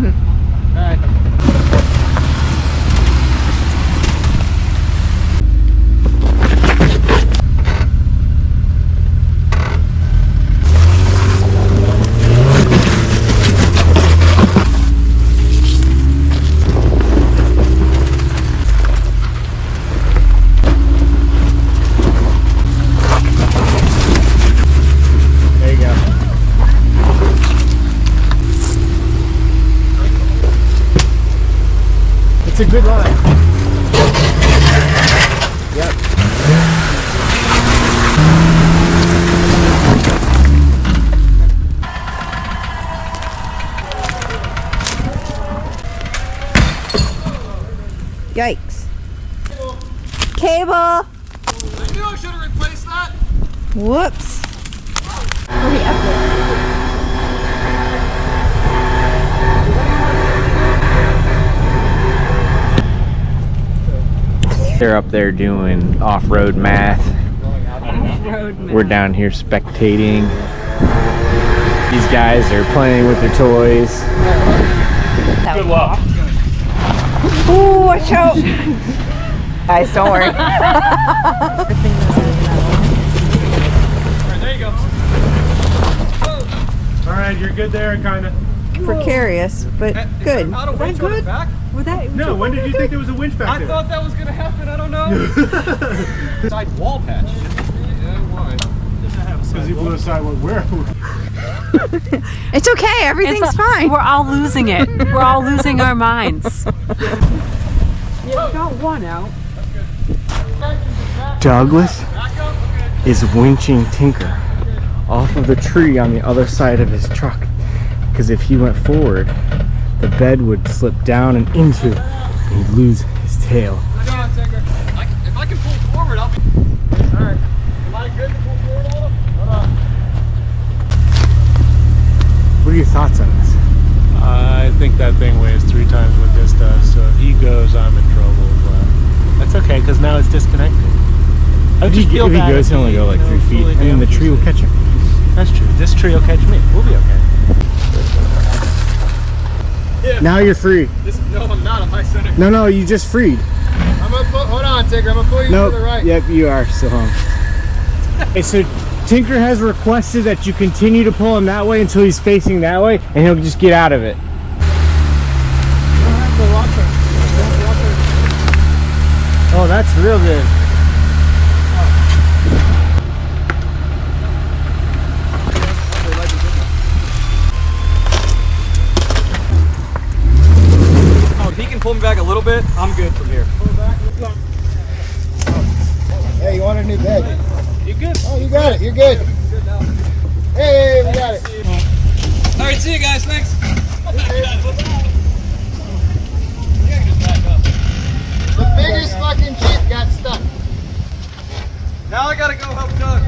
Alright. It's a good line. Yep. Yikes. Cable. I knew I should have replaced that. Whoops. They're up there doing off-road math. We're down here spectating. These guys are playing with their toys. Good luck. Ooh, watch out. Guys, don't worry. Alright, there you go. Alright, you're good there, kinda. Precarious, but good. Not a winch on the back? No, when did you think there was a winch back I there? thought that was gonna happen, I don't know. Side wall patch. Yeah, why? Because he blew aside what we're. It's okay, everything's fine. We're all losing it. We're all losing our minds. Yeah, got one out. Douglas is winching Tinker off of the tree on the other side of his truck. Because if he went forward, the bed would slip down and into, and he'd lose his tail. Hang on, Tinker. If I can pull forward, I'll be... Alright. Am I good to pull forward a little? Hold on. What are your thoughts on this? I think that thing weighs 3 times what this does, so if he goes, I'm in trouble. But that's okay, because now it's disconnected. If he goes, he'll only go like 3 feet, and then the tree will catch him. That's true. This tree will catch me. We'll be okay. Yeah. Now you're free. No, I'm not. I'm high center. No, you just freed. I'm gonna put... Hold on, Tinker. I'm gonna pull you to the right. Yep, you are still home. Okay, so Tinker has requested that you continue to pull him that way until he's facing that way, and he'll just get out of it. Oh, that's real good. If he can pull me back a little bit, I'm good from here. Hey, you want a new bed? You good? Oh, you got it. You're good. Hey, we got it. Alright, see you guys. Thanks. The biggest fucking Jeep got stuck. Now I gotta go help Doug.